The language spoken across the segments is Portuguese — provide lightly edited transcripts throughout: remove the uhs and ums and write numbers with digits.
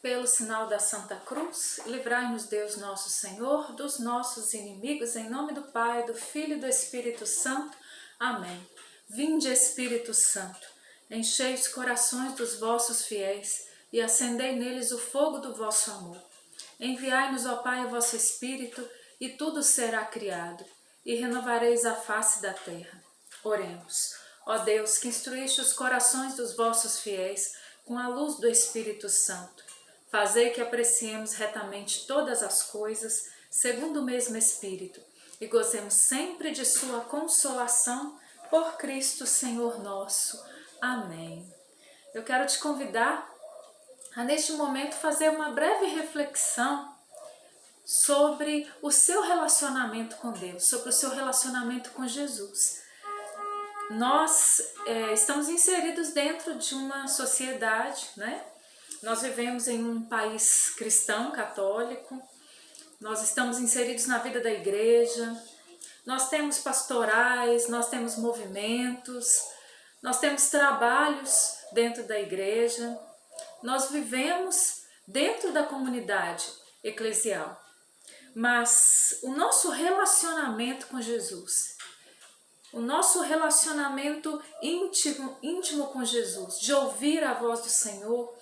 pelo sinal da Santa Cruz, livrai-nos Deus nosso Senhor dos nossos inimigos, em nome do Pai, do Filho e do Espírito Santo. Amém. Vinde, Espírito Santo, enchei os corações dos vossos fiéis e acendei neles o fogo do vosso amor. Enviai-nos, ó Pai, o vosso Espírito, e tudo será criado, e renovareis a face da terra. Oremos. Ó Deus, que instruíste os corações dos vossos fiéis com a luz do Espírito Santo, fazei que apreciemos retamente todas as coisas, segundo o mesmo Espírito, e gozemos sempre de sua consolação, por Cristo Senhor nosso. Amém. Eu quero te convidar a, neste momento, fazer uma breve reflexão sobre o seu relacionamento com Deus, sobre o seu relacionamento com Jesus. Nós estamos inseridos dentro de uma sociedade, né? Nós vivemos em um país cristão, católico, nós estamos inseridos na vida da igreja, nós temos pastorais, nós temos movimentos, nós temos trabalhos dentro da igreja, nós vivemos dentro da comunidade eclesial. Mas o nosso relacionamento com Jesus, o nosso relacionamento íntimo com Jesus, de ouvir a voz do Senhor,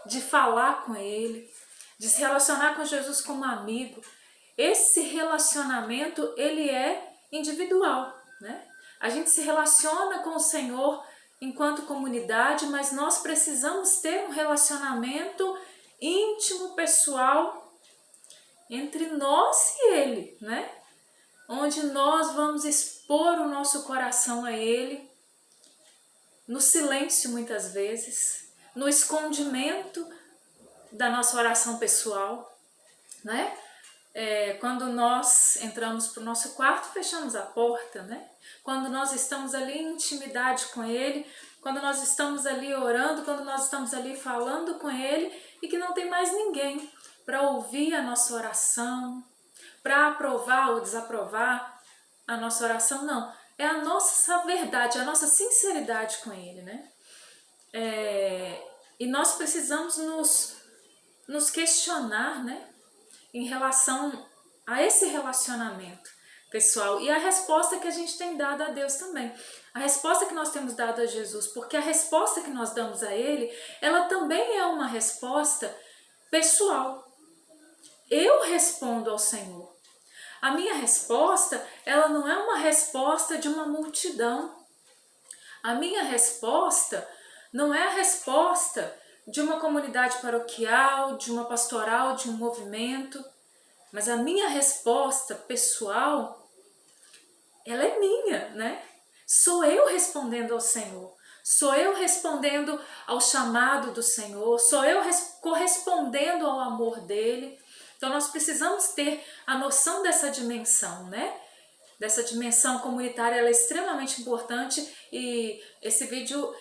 de falar com Ele, de se relacionar com Jesus como amigo, esse relacionamento, ele é individual, né? A gente se relaciona com o Senhor enquanto comunidade, mas nós precisamos ter um relacionamento íntimo, pessoal, entre nós e Ele, né? Onde nós vamos expor o nosso coração a Ele, no silêncio muitas vezes, no escondimento da nossa oração pessoal, né? Quando nós entramos para o nosso quarto, fechamos a porta, né? Quando nós estamos ali em intimidade com Ele, quando nós estamos ali orando, quando nós estamos ali falando com Ele e que não tem mais ninguém para ouvir a nossa oração, para aprovar ou desaprovar a nossa oração, não. É a nossa verdade, a nossa sinceridade com Ele, né? E nós precisamos nos questionar, né? Em relação a esse relacionamento pessoal e a resposta que a gente tem dado a Deus também. A resposta que nós temos dado a Jesus, porque a resposta que nós damos a Ele, ela também é uma resposta pessoal. Eu respondo ao Senhor. A minha resposta, ela não é uma resposta de uma multidão. A minha resposta não é a resposta de uma comunidade paroquial, de uma pastoral, de um movimento, mas a minha resposta pessoal, ela é minha, né? Sou eu respondendo ao Senhor, sou eu respondendo ao chamado do Senhor, sou eu correspondendo ao amor dele. Então nós precisamos ter a noção dessa dimensão, né? Dessa dimensão comunitária, ela é extremamente importante e esse vídeo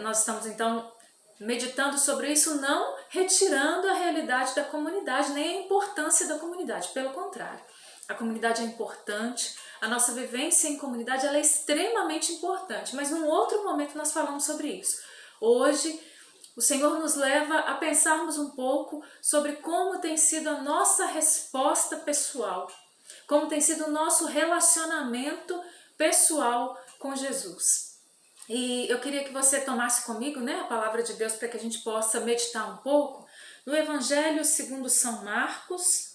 nós estamos então meditando sobre isso, não retirando a realidade da comunidade, nem a importância da comunidade, pelo contrário. A comunidade é importante, a nossa vivência em comunidade ela é extremamente importante, mas num outro momento nós falamos sobre isso. Hoje, o Senhor nos leva a pensarmos um pouco sobre como tem sido a nossa resposta pessoal, como tem sido o nosso relacionamento pessoal com Jesus. E eu queria que você tomasse comigo, né, a palavra de Deus para que a gente possa meditar um pouco no Evangelho segundo São Marcos,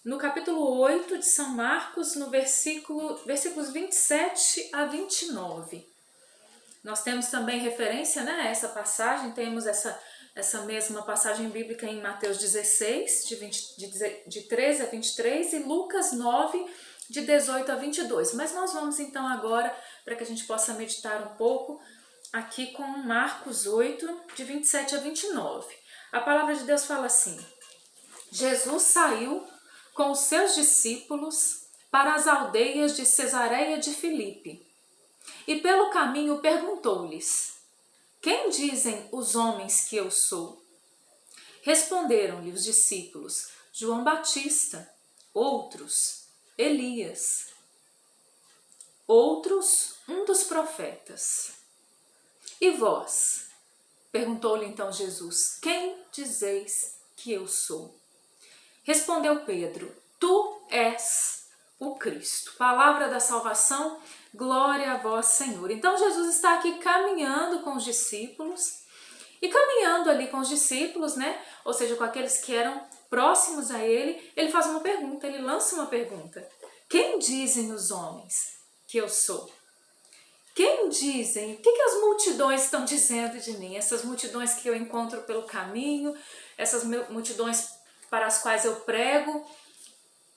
no capítulo 8 de São Marcos, no versículos 27 a 29. Nós temos também referência, né, a essa passagem, temos essa mesma passagem bíblica em Mateus 16, de 13 a 23 e Lucas 9, de 18 a 22. Mas nós vamos então agora, para que a gente possa meditar um pouco, aqui com Marcos 8, de 27 a 29. A palavra de Deus fala assim: Jesus saiu com os seus discípulos para as aldeias de Cesareia de Filipe. E pelo caminho perguntou-lhes: quem dizem os homens que eu sou? Responderam-lhe os discípulos: João Batista, outros, Elias, outros, um dos profetas. E vós? Perguntou-lhe então Jesus: quem dizeis que eu sou? Respondeu Pedro: Tu és o Cristo. Palavra da salvação, glória a vós, Senhor. Então Jesus está aqui caminhando com os discípulos, e caminhando ali com os discípulos, né? Ou seja, com aqueles que eram próximos a ele faz uma pergunta, ele lança uma pergunta. Quem dizem os homens que eu sou? Quem dizem? O que as multidões estão dizendo de mim? Essas multidões que eu encontro pelo caminho, essas multidões para as quais eu prego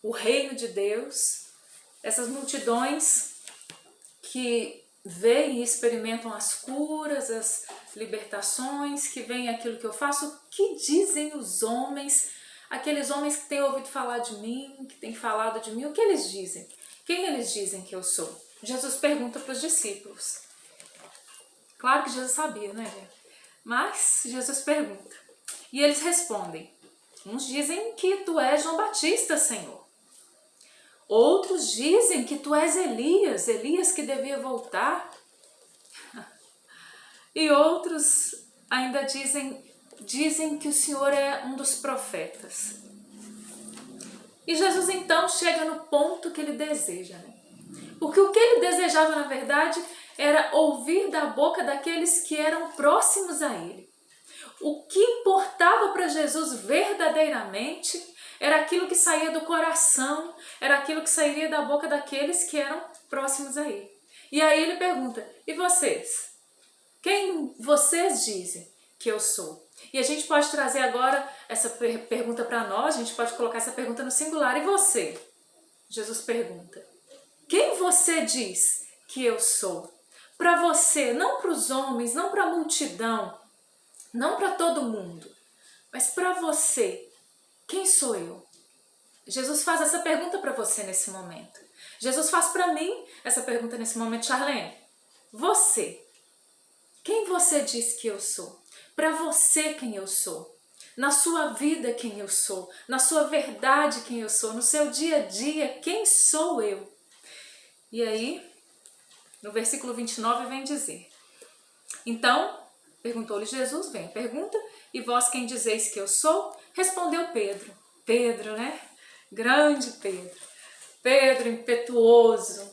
o reino de Deus, essas multidões que veem e experimentam as curas, as libertações, que veem aquilo que eu faço. O que dizem os homens, aqueles homens que têm ouvido falar de mim, que têm falado de mim, o que eles dizem? Quem eles dizem que eu sou? Jesus pergunta para os discípulos. Claro que Jesus sabia, né, gente? Mas Jesus pergunta. E eles respondem. Uns dizem que tu és João Batista, Senhor. Outros dizem que tu és Elias, Elias que devia voltar. E outros ainda dizem que o Senhor é um dos profetas. E Jesus então chega no ponto que ele deseja, né? Porque o que ele desejava, na verdade, era ouvir da boca daqueles que eram próximos a ele. O que importava para Jesus verdadeiramente era aquilo que saía do coração, era aquilo que sairia da boca daqueles que eram próximos a ele. E aí ele pergunta, e vocês? Quem vocês dizem que eu sou? E a gente pode trazer agora essa pergunta para nós, a gente pode colocar essa pergunta no singular. E você? Jesus pergunta. Quem você diz que eu sou? Para você, não para os homens, não para a multidão, não para todo mundo, mas para você, quem sou eu? Jesus faz essa pergunta para você nesse momento. Jesus faz para mim essa pergunta nesse momento. Charlene, você, quem você diz que eu sou? Para você, quem eu sou? Na sua vida, quem eu sou? Na sua verdade, quem eu sou? No seu dia a dia, quem sou eu? E aí, no versículo 29 vem dizer. Então, perguntou-lhe Jesus, vem a pergunta, e vós quem dizeis que eu sou? Respondeu Pedro. Pedro, né? Grande Pedro. Pedro impetuoso.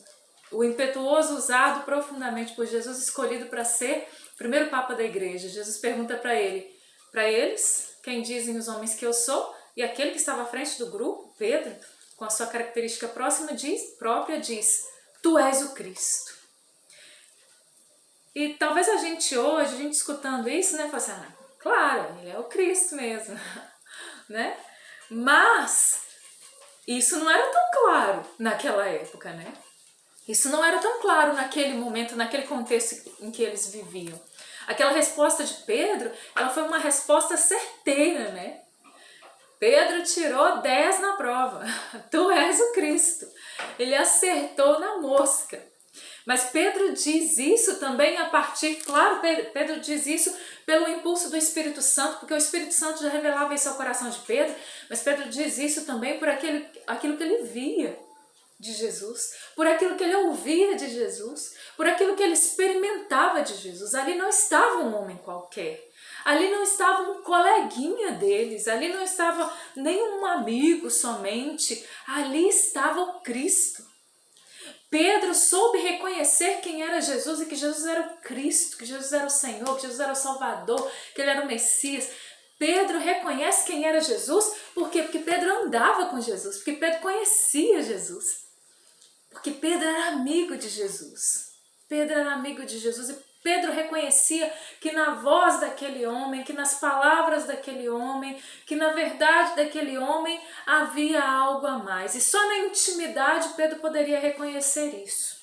O impetuoso usado profundamente por Jesus, escolhido para ser o primeiro papa da igreja. Jesus pergunta para ele, para eles, quem dizem os homens que eu sou? E aquele que estava à frente do grupo, Pedro, com a sua característica própria, diz, tu és o Cristo. E talvez a gente hoje, a gente escutando isso, né, fala assim, claro, ele é o Cristo mesmo, né? Mas isso não era tão claro naquela época, né? Isso não era tão claro naquele momento, naquele contexto em que eles viviam. Aquela resposta de Pedro, ela foi uma resposta certeira, né? Pedro tirou 10 na prova. Tu és o Cristo. Ele acertou na mosca. Mas Pedro diz isso também a partir, claro, Pedro diz isso pelo impulso do Espírito Santo, porque o Espírito Santo já revelava isso ao coração de Pedro, mas Pedro diz isso também por aquilo que ele via de Jesus, por aquilo que ele ouvia de Jesus, por aquilo que ele experimentava de Jesus. Ali não estava um homem qualquer, ali não estava um coleguinha deles, ali não estava nenhum amigo somente, ali estava o Cristo. Pedro soube reconhecer quem era Jesus e que Jesus era o Cristo, que Jesus era o Senhor, que Jesus era o Salvador, que ele era o Messias. Pedro reconhece quem era Jesus, por quê? Porque Pedro andava com Jesus, porque Pedro conhecia Jesus, porque Pedro era amigo de Jesus. Pedro era amigo de Jesus e Pedro reconhecia que na voz daquele homem, que nas palavras daquele homem, que na verdade daquele homem havia algo a mais. E só na intimidade Pedro poderia reconhecer isso.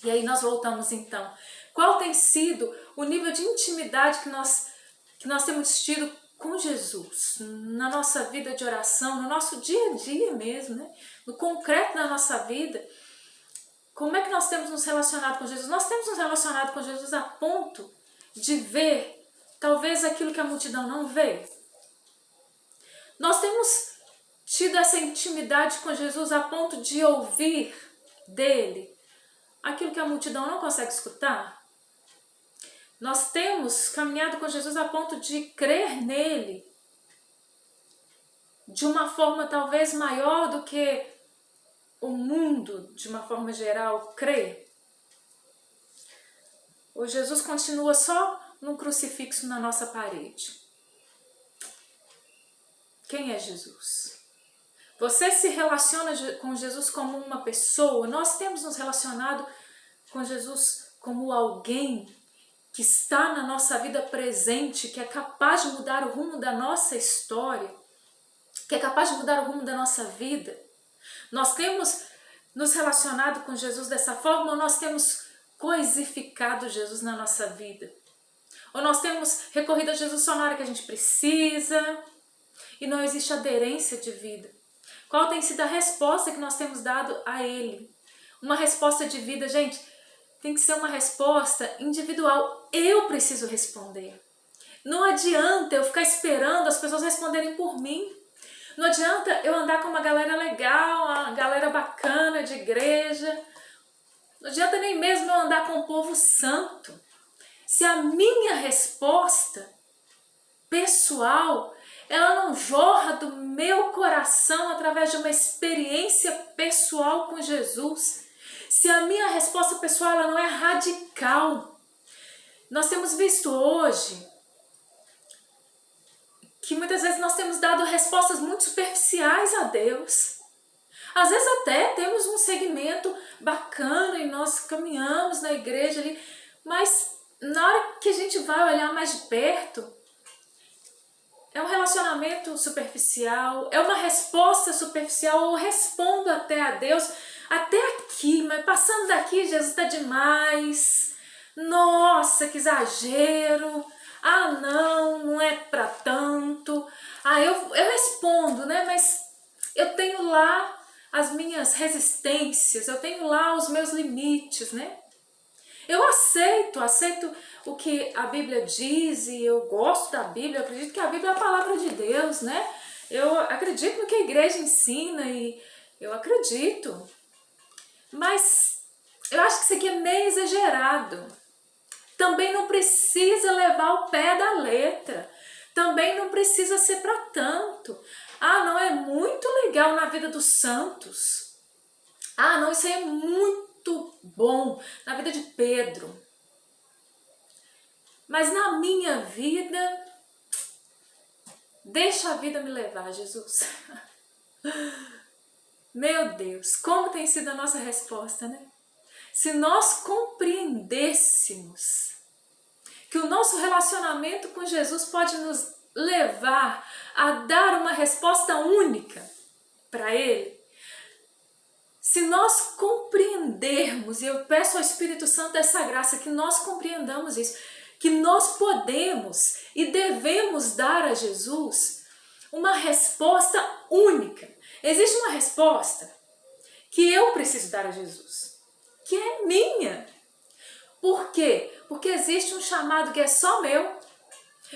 E aí nós voltamos então. Qual tem sido o nível de intimidade que nós temos tido com Jesus? Na nossa vida de oração, no nosso dia a dia mesmo, né? No concreto da nossa vida. Como é que nós temos nos relacionado com Jesus? Nós temos nos relacionado com Jesus a ponto de ver talvez aquilo que a multidão não vê. Nós temos tido essa intimidade com Jesus a ponto de ouvir dele aquilo que a multidão não consegue escutar. Nós temos caminhado com Jesus a ponto de crer nele de uma forma talvez maior do que o mundo, de uma forma geral, crê? Ou Jesus continua só num crucifixo na nossa parede? Quem é Jesus? Você se relaciona com Jesus como uma pessoa? Nós temos nos relacionado com Jesus como alguém que está na nossa vida presente, que é capaz de mudar o rumo da nossa história, que é capaz de mudar o rumo da nossa vida? Nós temos nos relacionado com Jesus dessa forma, ou nós temos coisificado Jesus na nossa vida? Ou nós temos recorrido a Jesus só na hora que a gente precisa e não existe aderência de vida? Qual tem sido a resposta que nós temos dado a Ele? Uma resposta de vida, gente, tem que ser uma resposta individual. Eu preciso responder. Não adianta eu ficar esperando as pessoas responderem por mim. Não adianta eu andar com uma galera legal, uma galera bacana de igreja. Não adianta nem mesmo eu andar com o povo santo. Se a minha resposta pessoal, ela não jorra do meu coração através de uma experiência pessoal com Jesus, se a minha resposta pessoal ela não é radical. Nós temos visto hoje que muitas vezes nós temos dado respostas muito superficiais a Deus. Às vezes até temos um segmento bacana e nós caminhamos na igreja ali, mas na hora que a gente vai olhar mais de perto, é um relacionamento superficial, é uma resposta superficial, ou respondo até a Deus, até aqui, mas passando daqui, Jesus está demais, nossa, que exagero, ah não, não é para tanto, eu respondo, né, mas eu tenho lá as minhas resistências, eu tenho lá os meus limites, né? Eu aceito o que a Bíblia diz e eu gosto da Bíblia, eu acredito que a Bíblia é a palavra de Deus, né? Eu acredito no que a igreja ensina e eu acredito. Mas eu acho que isso aqui é meio exagerado. Também não precisa levar o pé da letra. Também não precisa ser para tanto. Ah, não, é muito legal na vida dos santos. Ah, não, isso aí é muito bom na vida de Pedro. Mas na minha vida, deixa a vida me levar, Jesus. Meu Deus, como tem sido a nossa resposta, né? Se nós compreendêssemos que o nosso relacionamento com Jesus pode nos levar a dar uma resposta única para Ele, se nós compreendermos, e eu peço ao Espírito Santo essa graça, que nós compreendamos isso, que nós podemos e devemos dar a Jesus uma resposta única. Existe uma resposta que eu preciso dar a Jesus, que é minha. Por quê? Porque existe um chamado que é só meu.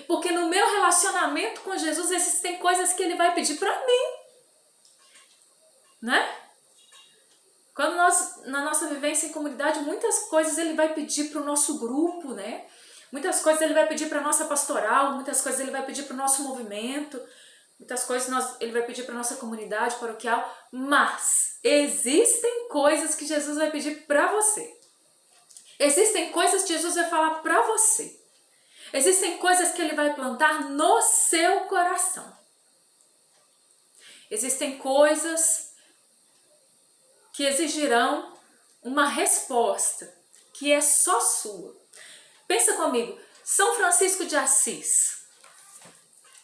Porque no meu relacionamento com Jesus existem coisas que Ele vai pedir para mim. Né? Quando nós, na nossa vivência em comunidade, muitas coisas Ele vai pedir para o nosso grupo, né? Muitas coisas Ele vai pedir para a nossa pastoral, muitas coisas Ele vai pedir para o nosso movimento, muitas coisas Ele vai pedir para a nossa comunidade paroquial, mas existem coisas que Jesus vai pedir para você. Existem coisas que Jesus vai falar para você. Existem coisas que Ele vai plantar no seu coração. Existem coisas que exigirão uma resposta que é só sua. Pensa comigo, São Francisco de Assis,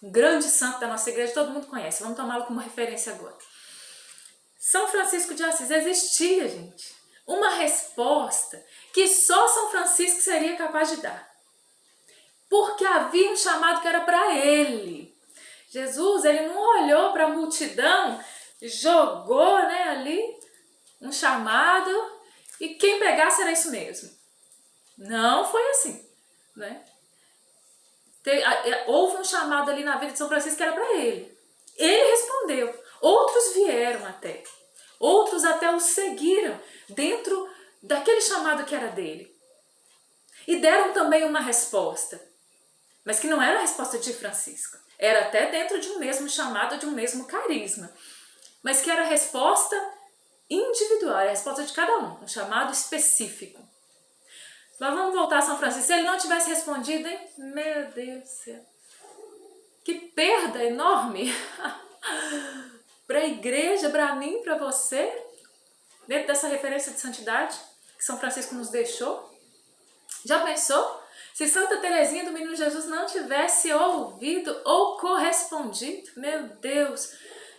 um grande santo da nossa igreja, todo mundo conhece, vamos tomá-lo como referência agora. São Francisco de Assis, existia, gente, uma resposta que só São Francisco seria capaz de dar. Porque havia um chamado que era para ele. Jesus, ele não olhou para a multidão, jogou, né, ali um chamado e quem pegasse era isso mesmo. Não foi assim, né? Houve um chamado ali na vida de São Francisco que era para ele. Ele respondeu. Outros vieram até. Outros até o seguiram dentro daquele chamado que era dele. e deram também uma resposta, mas que não era a resposta de Francisco, era até dentro de um mesmo chamado, de um mesmo carisma, mas que era a resposta individual, a resposta de cada um chamado específico. Mas vamos voltar a São Francisco. Se ele não tivesse respondido, hein? Meu Deus do céu, que perda enorme para a igreja, para mim, para você, dentro dessa referência de santidade que São Francisco nos deixou. Já pensou? Se Santa Teresinha do Menino Jesus não tivesse ouvido ou correspondido? Meu Deus!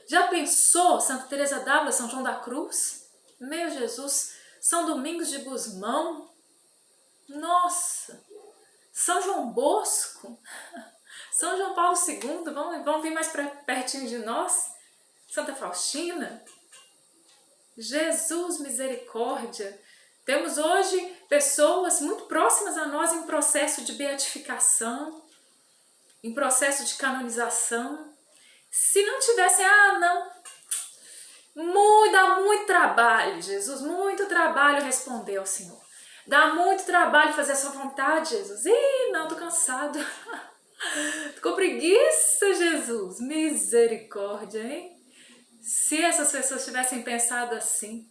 Já pensou Santa Teresa d'Ávila, São João da Cruz? Meu Jesus! São Domingos de Gusmão? Nossa! São João Bosco? São João Paulo II? Vão vir mais pertinho de nós? Santa Faustina? Jesus, misericórdia! Temos hoje pessoas muito próximas a nós em processo de beatificação, em processo de canonização. Se não tivessem, dá muito trabalho, Jesus, muito trabalho responder ao Senhor. Dá muito trabalho fazer a sua vontade, Jesus. Não, tô cansado. Tô com preguiça, Jesus. Misericórdia, hein? Se essas pessoas tivessem pensado assim,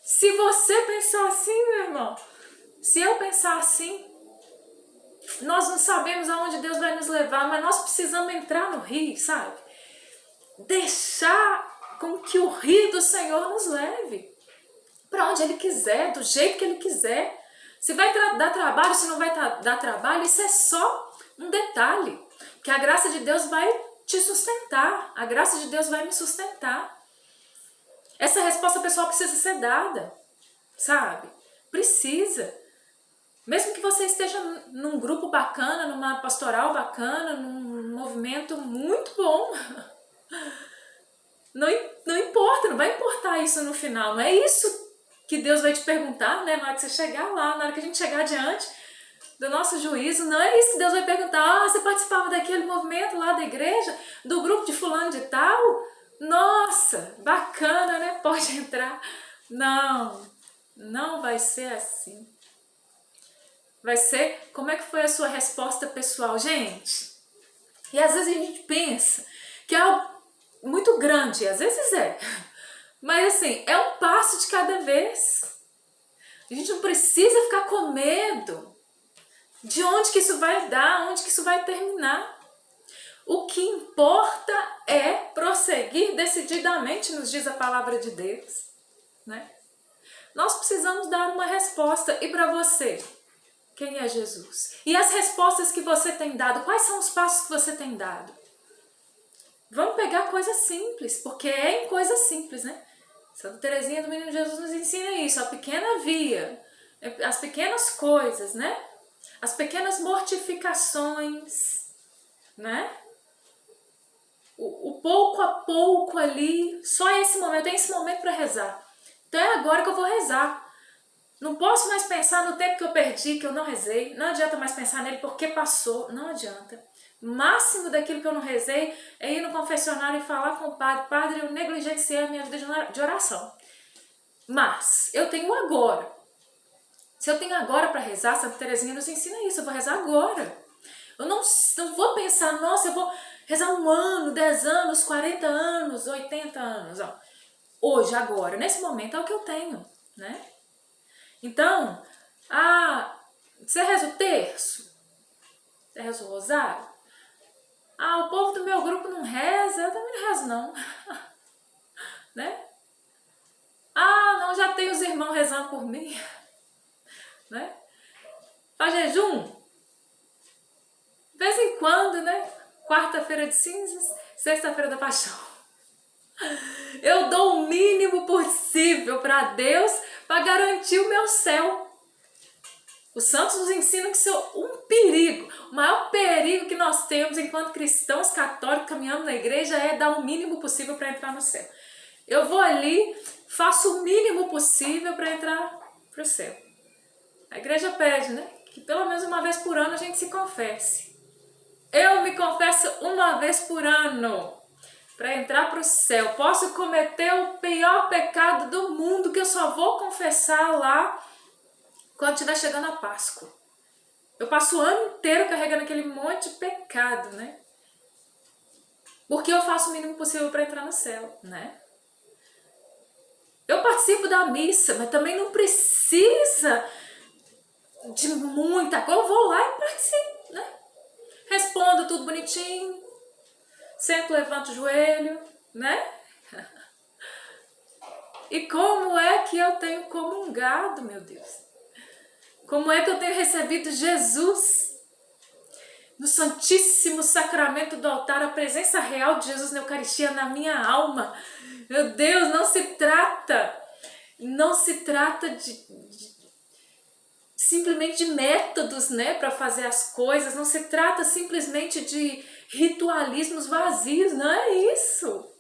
se você pensar assim, meu irmão, se eu pensar assim, nós não sabemos aonde Deus vai nos levar, mas nós precisamos entrar no rio, sabe? Deixar com que o rio do Senhor nos leve para onde Ele quiser, do jeito que Ele quiser. Se vai dar trabalho, se não vai dar trabalho, isso é só um detalhe, que a graça de Deus vai te sustentar, a graça de Deus vai me sustentar. Essa resposta pessoal precisa ser dada, sabe? Precisa. Mesmo que você esteja num grupo bacana, numa pastoral bacana, num movimento muito bom, não importa, não vai importar isso no final. Não é isso que Deus vai te perguntar, né? Na hora que você chegar lá, na hora que a gente chegar diante do nosso juízo, não é isso que Deus vai perguntar. Você participava daquele movimento lá da igreja, do grupo de fulano de tal? Nossa, bacana, né? Pode entrar. Não vai ser assim. Vai ser como é que foi a sua resposta pessoal, gente. E às vezes a gente pensa que é algo muito grande, às vezes é. Mas assim, é um passo de cada vez. A gente não precisa ficar com medo de onde que isso vai dar, onde que isso vai terminar. O que importa é prosseguir decididamente, nos diz a palavra de Deus, né? Nós precisamos dar uma resposta. E para você, quem é Jesus? E as respostas que você tem dado, quais são os passos que você tem dado? Vamos pegar coisas simples, porque é em coisas simples, né? Santa Teresinha do Menino Jesus nos ensina isso, a pequena via, as pequenas coisas, né? As pequenas mortificações, né? O pouco a pouco ali, só esse momento, eu tenho esse momento para rezar. Então é agora que eu vou rezar. Não posso mais pensar no tempo que eu perdi, que eu não rezei. Não adianta mais pensar nele porque passou. Não adianta. O máximo daquilo que eu não rezei é ir no confessionário e falar com o padre. Padre, eu negligenciei a minha vida de oração. Mas eu tenho agora. Se eu tenho agora para rezar, Santa Teresinha nos ensina isso. Eu vou rezar agora. Eu não vou pensar, nossa, eu vou rezar 1 ano, 10 anos, 40 anos, 80 anos. Ó. Hoje, agora, nesse momento é o que eu tenho, né? Então, você reza o terço? Você reza o rosário? O povo do meu grupo não reza, eu também não rezo não. Né? Não, já tem os irmãos rezando por mim. Né? Faz jejum? De vez em quando, né? Quarta-feira de cinzas, sexta-feira da paixão. Eu dou o mínimo possível para Deus para garantir o meu céu. Os santos nos ensinam que isso é um perigo. O maior perigo que nós temos enquanto cristãos católicos caminhando na igreja é dar o mínimo possível para entrar no céu. Eu vou ali, faço o mínimo possível para entrar para o céu. A igreja pede, né? Que pelo menos uma vez por ano a gente se confesse. Eu me confesso uma vez por ano para entrar para o céu. Posso cometer o pior pecado do mundo que eu só vou confessar lá quando estiver chegando a Páscoa. Eu passo o ano inteiro carregando aquele monte de pecado, né? Porque eu faço o mínimo possível para entrar no céu, né? Eu participo da missa, mas também não precisa de muita coisa. Eu vou lá e participo, né? Respondo tudo bonitinho, sento, levanto o joelho, né? E como é que eu tenho comungado, meu Deus? Como é que eu tenho recebido Jesus no Santíssimo Sacramento do altar, a presença real de Jesus na Eucaristia na minha alma? Meu Deus, não se trata de simplesmente de métodos, né, para fazer as coisas, não se trata simplesmente de ritualismos vazios, não é isso.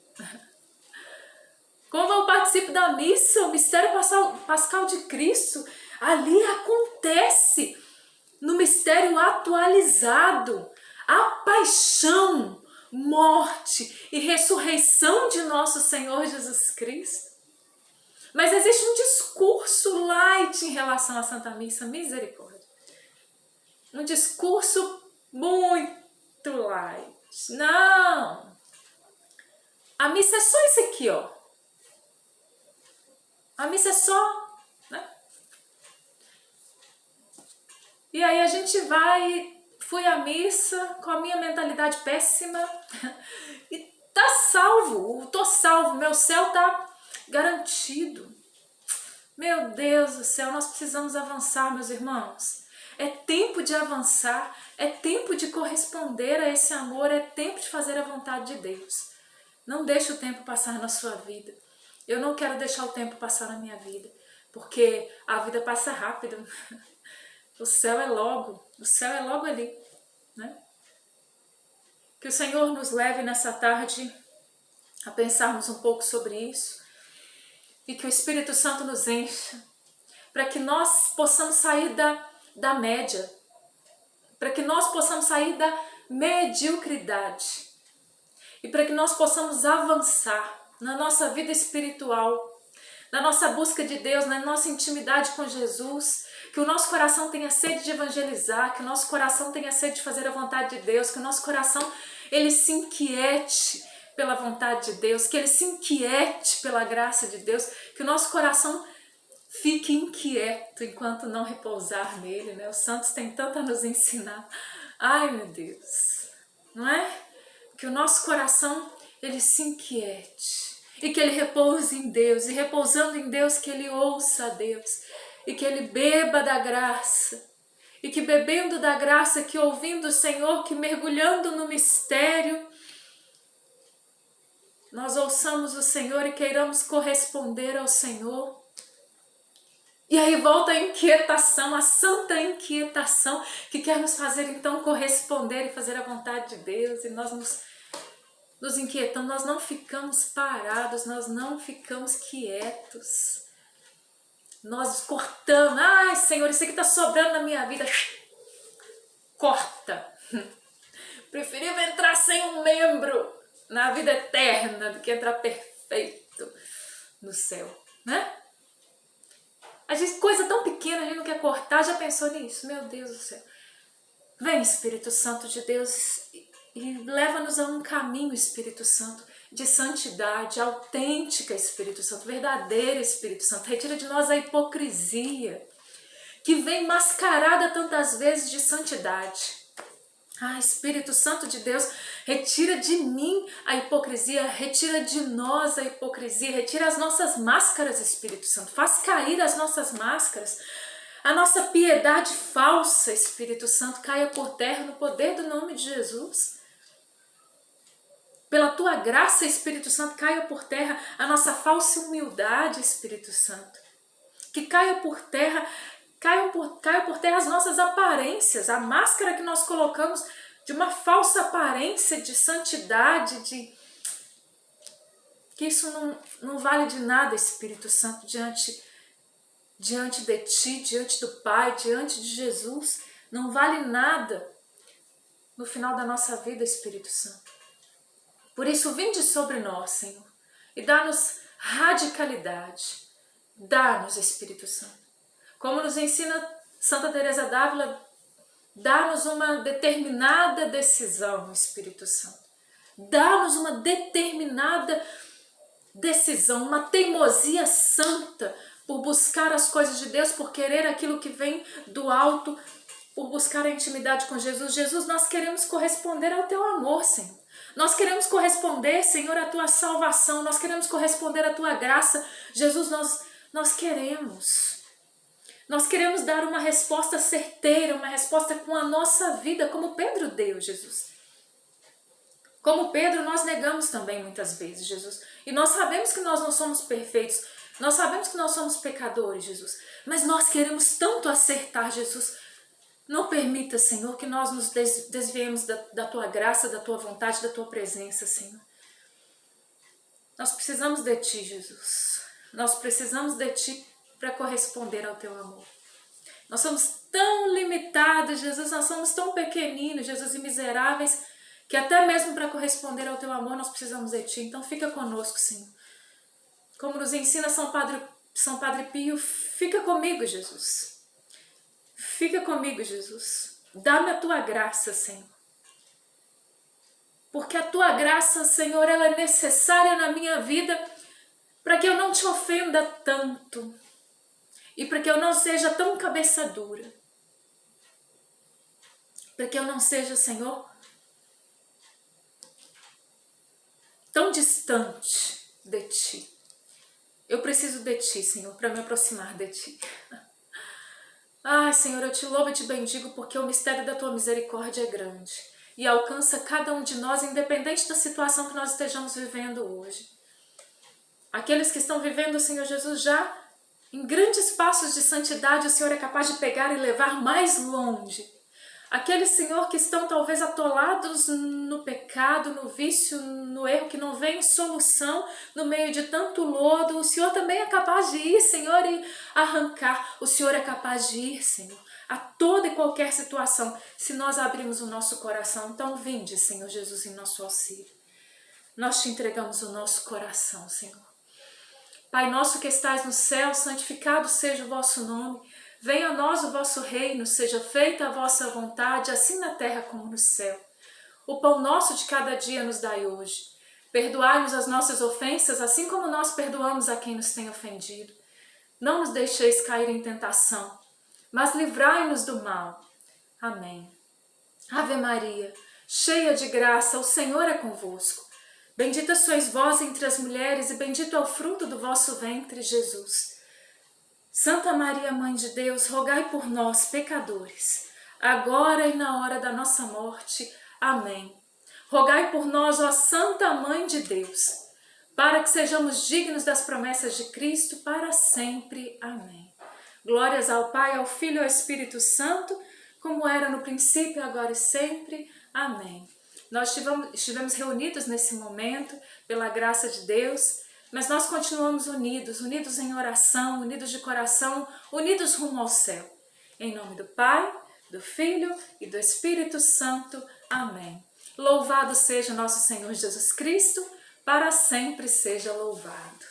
Como eu participo da missa, o mistério pascal de Cristo, ali acontece no mistério atualizado a paixão, morte e ressurreição de nosso Senhor Jesus Cristo. Mas existe um discurso light em relação à Santa Missa, misericórdia. Um discurso muito light. Não! A missa é só isso aqui, ó. A missa é só, né? E aí a gente fui à missa com a minha mentalidade péssima e tá salvo, tô salvo, meu céu tá garantido. Meu Deus do céu, nós precisamos avançar, meus irmãos. É tempo de avançar, é tempo de corresponder a esse amor, é tempo de fazer a vontade de Deus. Não deixe o tempo passar na sua vida. Eu não quero deixar o tempo passar na minha vida, porque a vida passa rápido. O céu é logo ali, né? Que o Senhor nos leve nessa tarde a pensarmos um pouco sobre isso e que o Espírito Santo nos encha para que nós possamos sair da média, para que nós possamos sair da mediocridade e para que nós possamos avançar na nossa vida espiritual, na nossa busca de Deus, na nossa intimidade com Jesus, que o nosso coração tenha sede de evangelizar, que o nosso coração tenha sede de fazer a vontade de Deus, que o nosso coração ele se inquiete pela vontade de Deus, que ele se inquiete pela graça de Deus, que o nosso coração fique inquieto enquanto não repousar nele, né? Os santos têm tanto a nos ensinar. Ai, meu Deus, não é? Que o nosso coração ele se inquiete e que ele repouse em Deus, e repousando em Deus que ele ouça a Deus e que ele beba da graça, e que bebendo da graça, que ouvindo o Senhor, que mergulhando no mistério, nós ouçamos o Senhor e queiramos corresponder ao Senhor. E aí volta a inquietação, a santa inquietação, que quer nos fazer então corresponder e fazer a vontade de Deus, e nós nos inquietamos, nós não ficamos parados, nós não ficamos quietos. Nós cortamos, ai Senhor, isso aqui está sobrando na minha vida. Corta. Preferível entrar sem um membro na vida eterna do que entrar perfeito no céu, né? A gente, coisa tão pequena, a gente não quer cortar, já pensou nisso? Meu Deus do céu. Vem, Espírito Santo de Deus, e leva-nos a um caminho, Espírito Santo, de santidade, autêntica, Espírito Santo, verdadeira, Espírito Santo. Retira de nós a hipocrisia, que vem mascarada tantas vezes de santidade. Ah, Espírito Santo de Deus, retira de mim a hipocrisia, retira de nós a hipocrisia, retira as nossas máscaras, Espírito Santo, faz cair as nossas máscaras, a nossa piedade falsa, Espírito Santo, caia por terra no poder do nome de Jesus. Pela tua graça, Espírito Santo, caia por terra a nossa falsa humildade, Espírito Santo, que caia por terra as nossas aparências, a máscara que nós colocamos de uma falsa aparência de santidade, que isso não vale de nada, Espírito Santo, diante de ti, diante do Pai, diante de Jesus, não vale nada no final da nossa vida, Espírito Santo. Por isso, vinde sobre nós, Senhor, e dá-nos radicalidade, dá-nos, Espírito Santo. Como nos ensina Santa Teresa d'Ávila, Dá-nos uma determinada decisão, Espírito Santo. Dá-nos uma determinada decisão, uma teimosia santa por buscar as coisas de Deus, por querer aquilo que vem do alto, por buscar a intimidade com Jesus. Jesus, nós queremos corresponder ao teu amor, Senhor. Nós queremos corresponder, Senhor, à tua salvação. Nós queremos corresponder à tua graça. Jesus, nós queremos. Nós queremos dar uma resposta certeira, uma resposta com a nossa vida, como Pedro deu, Jesus. Como Pedro, nós negamos também muitas vezes, Jesus. E nós sabemos que nós não somos perfeitos. Nós sabemos que nós somos pecadores, Jesus. Mas nós queremos tanto acertar, Jesus. Não permita, Senhor, que nós nos desviemos da tua graça, da tua vontade, da tua presença, Senhor. Nós precisamos de ti, Jesus. Nós precisamos de ti para corresponder ao teu amor. Nós somos tão limitados, Jesus, nós somos tão pequeninos, Jesus, e miseráveis, que até mesmo para corresponder ao teu amor nós precisamos de ti. Então fica conosco, Senhor. Como nos ensina São Padre Pio, fica comigo, Jesus. Fica comigo, Jesus. Dá-me a tua graça, Senhor. Porque a tua graça, Senhor, ela é necessária na minha vida para que eu não te ofenda tanto. E para que eu não seja tão cabeça dura. Para que eu não seja, Senhor, tão distante de ti. Eu preciso de ti, Senhor, para me aproximar de ti. Ai, Senhor, eu te louvo e te bendigo porque o mistério da tua misericórdia é grande e alcança cada um de nós, independente da situação que nós estejamos vivendo hoje. Aqueles que estão vivendo, Senhor Jesus, já em grandes passos de santidade, o Senhor é capaz de pegar e levar mais longe. Aqueles, Senhor, que estão talvez atolados no pecado, no vício, no erro, que não vem solução no meio de tanto lodo, o Senhor também é capaz de ir, Senhor, e arrancar. O Senhor é capaz de ir, Senhor, a toda e qualquer situação, se nós abrirmos o nosso coração. Então vinde, Senhor Jesus, em nosso auxílio. Nós te entregamos o nosso coração, Senhor. Pai nosso que estais no céu, santificado seja o vosso nome. Venha a nós o vosso reino, seja feita a vossa vontade, assim na terra como no céu. O pão nosso de cada dia nos dai hoje. Perdoai-nos as nossas ofensas, assim como nós perdoamos a quem nos tem ofendido. Não nos deixeis cair em tentação, mas livrai-nos do mal. Amém. Ave Maria, cheia de graça, o Senhor é convosco. Bendita sois vós entre as mulheres e bendito é o fruto do vosso ventre, Jesus. Santa Maria, Mãe de Deus, rogai por nós, pecadores, agora e na hora da nossa morte. Amém. Rogai por nós, ó Santa Mãe de Deus, para que sejamos dignos das promessas de Cristo para sempre. Amém. Glórias ao Pai, ao Filho e ao Espírito Santo, como era no princípio, agora e sempre. Amém. Nós estivemos reunidos nesse momento, pela graça de Deus, mas nós continuamos unidos em oração, unidos de coração, unidos rumo ao céu. Em nome do Pai, do Filho e do Espírito Santo. Amém. Louvado seja nosso Senhor Jesus Cristo, para sempre seja louvado.